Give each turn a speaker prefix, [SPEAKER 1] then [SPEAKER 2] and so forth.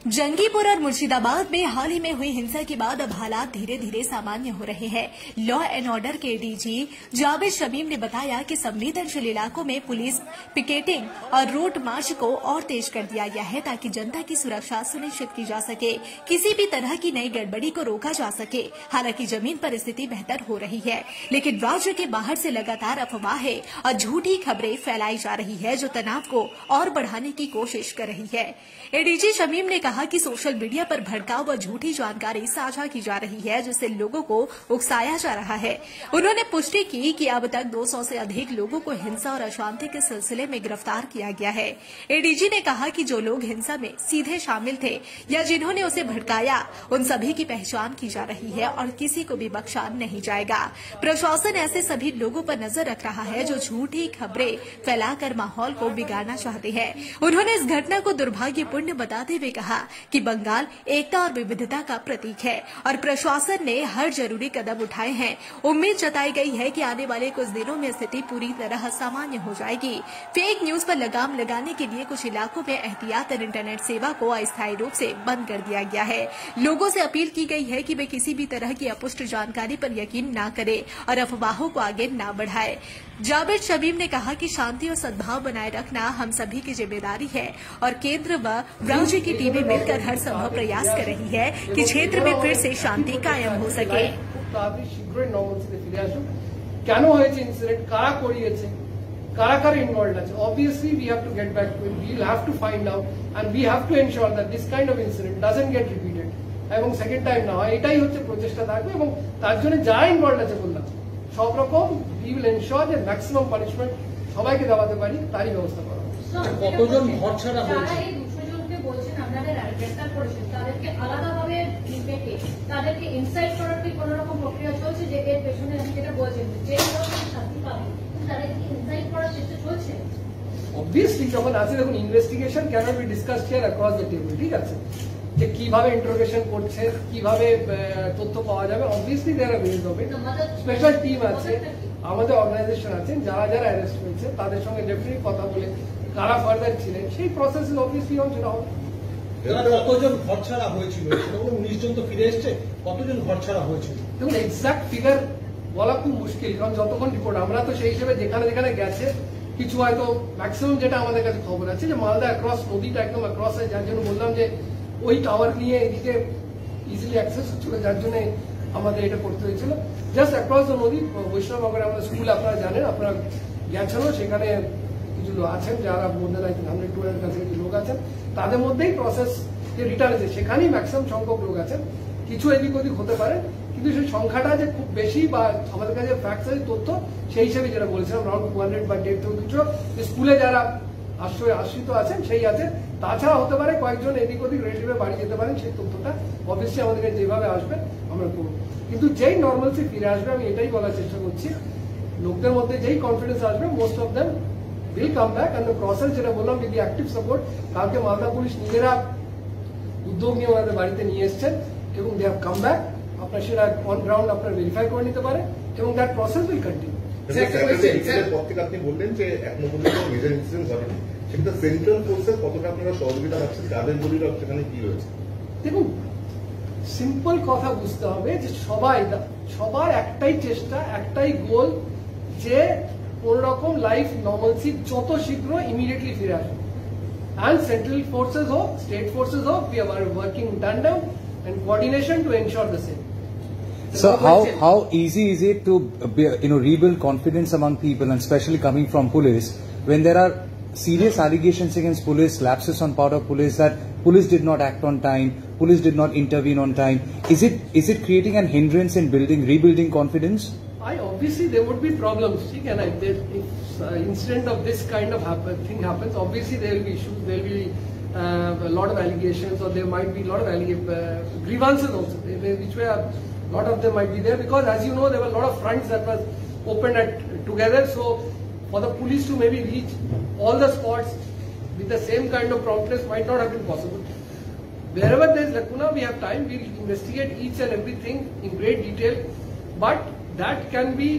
[SPEAKER 1] जंगीपुर और मुर्शिदाबाद में हाल ही में हुई हिंसा के बाद अब हालात धीरे धीरे सामान्य हो रहे हैं। लॉ एंड ऑर्डर के डीजी जावेद शमीम ने बताया कि संवेदनशील इलाकों में पुलिस पिकेटिंग और रूट मार्च को और तेज कर दिया गया है ताकि जनता की सुरक्षा सुनिश्चित की जा सके, किसी भी तरह की नई गड़बड़ी को रोका जा सके। हालांकि जमीन पर स्थिति बेहतर हो रही है, लेकिन राज्य के बाहर से लगातार अफवाहें और झूठी खबरें फैलाई जा रही है जो तनाव को और बढ़ाने की कोशिश कर रही है। एडीजी शमीम ने कहा कि सोशल मीडिया पर भड़काऊ व झूठी जानकारी साझा की जा रही है जिससे लोगों को उकसाया जा रहा है। उन्होंने पुष्टि की कि अब तक 200 से अधिक लोगों को हिंसा और अशांति के सिलसिले में गिरफ्तार किया गया है। एडीजी ने कहा कि जो लोग हिंसा में सीधे शामिल थे या जिन्होंने उसे भड़काया, उन सभी की पहचान की जा रही है और किसी को भी बख्शा नहीं जाएगा। प्रशासन ऐसे सभी लोगों पर नजर रख रहा है जो झूठी खबरें फैलाकर माहौल को बिगाड़ना चाहते हैं। उन्होंने इस घटना को दुर्भाग्यपूर्ण बताते हुए कहा कि बंगाल एकता और विविधता का प्रतीक है और प्रशासन ने हर जरूरी कदम उठाए हैं। उम्मीद जताई गई है कि आने वाले कुछ दिनों में स्थिति पूरी तरह सामान्य हो जाएगी। फेक न्यूज पर लगाम लगाने के लिए कुछ इलाकों में एहतियातन इंटरनेट सेवा को अस्थायी रूप से बंद कर दिया गया है। लोगों से अपील की गई है कि वे किसी भी तरह की अपुष्ट जानकारी पर यकीन न करें और अफवाहों को आगे न बढ़ाएं। जावेद शमीम ने कहा कि शांति और सद्भाव बनाए रखना हम सभी की जिम्मेदारी है और केंद्र व राज्य की टीमें मिलकर हर संभव प्रयास कर रही है कि क्षेत्र में फिर से शांति कायम हो सके।
[SPEAKER 2] Obviously, we have to get back to it. We'll have to find out, and we have to ensure that this kind of incident doesn't get repeated. এবং সেকেন্ড টাইম না হয়, এটাই হচ্ছে প্রচেষ্টা থাকবে এবং তার জন্য যা ইনভলভ আছে বললাম সব রকম we will ensure যে ম্যাক্সিমাম পানিশমেন্ট সবাইকে দেওয়াতে পারি তারই ব্যবস্থা করা হবে।
[SPEAKER 3] কতজন ঘর ছাড়া হয়েছে?
[SPEAKER 4] এই 200 জনকে বলছেন আপনাদের গ্রেফতার করেছেন, তাদেরকে আলাদাভাবে ডেকে তাদেরকে ইনসাইট করার কি কোনো রকম প্রক্রিয়া চলছে যে এর পেছনে যেটা বলছেন যে শান্তি পাবে তাদেরকে ইনসাইট করার চেষ্টা চলছে?
[SPEAKER 2] অবভিয়াসলি যখন আছে দেখুন investigation cannot be discussed here across the table, ঠিক আছে, যে কিভাবে ইন্টারোগেশন করছে, কিভাবে তথ্য পাওয়া যাবে। অবভিয়াসলি দেয়ার আর ওয়েজ হবে। স্পেশাল টিম আছে, আমাদের অর্গানাইজেশন আছেন, যারা যারা অ্যারেস্ট হয়েছে তাদের সঙ্গে ডেফিনেটলি কথা বলে কারা ফার্দার ছিলেন সেই প্রসেস অবভিয়াসলি সেটা হবে।
[SPEAKER 3] কতজন ঘর ছাড়া হয়েছিল? 19 জন তো ফিরে এসছে, কতজন ঘর ছাড়া হয়েছিল?
[SPEAKER 2] দেখুন এক্সাক্ট ফিগার বলা খুব মুশকিল, কারণ যতক্ষণ রিপোর্ট আমরা তো সেই হিসেবে যেখানে যেখানে গেছে কিছু হয়তো ম্যাক্সিমাম যেটা আমাদের কাছে খবর আছে যে মালদা অ্যাক্রস নদীটা একদম অ্যাক্রস হয়, যার জন্য বললাম যে ওই টাওয়ার নিয়ে এদিকে ইজিলি অ্যাক্সেস হচ্ছিল, যার জন্য আমাদের এটা করতে হয়েছিল। জাস্ট অ্যাক্রস দ্য নদী বৈষ্ণবনগরে আমাদের স্কুল আপনারা জানেন, আপনারা গেছেন, সেখানে কিছু লোক আছেন যারা মধ্যে 100-200 কাছাকাছি লোক আছেন, তাদের মধ্যেই প্রসেস যে রিটার্ন আছে সেখানেই ম্যাক্সিমাম সংখ্যক লোক আছেন। কিছু এদিক ওদিক হতে পারে, কিন্তু সেই সংখ্যাটা যে খুব বেশি বা আমাদের কাছে ফ্যাক্টস আছে তথ্য সেই হিসেবে যেটা বলেছিলাম রাউন্ড 200 বা 150 স্কুলে যারা আশ্রিত আছেন সেই আছে। তাছাড়া হতে পারে কয়েকজন এদিক ওদিক রিলেটিভে বাড়ি যেতে পারেন, সেই তথ্যটা অবশ্যই আমাদেরকে যেভাবে আসবে আমরা করবো। কিন্তু যেই নর্মালসি ফিরে আসবে আমি এটাই বলার চেষ্টা করছি, লোকদের মধ্যে যেই কনফিডেন্স আসবে most of them will come back. And the process যেটা বললাম উইথ দি অ্যাক্টিভ সাপোর্ট, কালকে মালদা পুলিশ নিজেরা উদ্যোগ নিয়ে ওনাদের বাড়িতে নিয়ে এসছেন এবং দে হ্যাভ কাম ব্যাক। আপনার সেটা অন গ্রাউন্ড আপনার ভেরিফাই করে নিতে পারে এবং দ্যাট প্রসেস উইল কন্টিনিউ।
[SPEAKER 5] আপনি বললেন যে এখনো পর্যন্ত মেজর ইনসিডেন্ট ঘটেনি, সেটা সেন্ট্রাল ফোর্সের কতটা আপনারা সহযোগিতা পাচ্ছেন, যাদের বলির সেখানে কি হয়েছে?
[SPEAKER 2] দেখুন সিম্পল কথা বুঝতে হবে যে সবার একটাই চেষ্টা, একটাই গোল যে কোন রকম লাইফ নর্মালসি যত শীঘ্র ইমিডিয়েটলি ফিরে আসে। And central forces hope, state forces hope, we are working in tandem and coordination to ensure the same.
[SPEAKER 6] So how easy is it to rebuild confidence among people, and especially coming from police, when there are serious allegations against police, lapses on part of police, that police did not act on time, police did not intervene on time? Is it creating an hindrance in rebuilding confidence?
[SPEAKER 2] Obviously there would be problems. If incident of this kind of thing happens, obviously there will be issues, there will be a lot of allegations, or there might be a lot of grievances also, which way a lot of them might be there, because as you know there were a lot of fronts that was opened together. So for the police to maybe reach all the spots with the same kind of promptness might not have been possible. Wherever there is lacuna, we have time, we will investigate each and everything in great detail, but that can be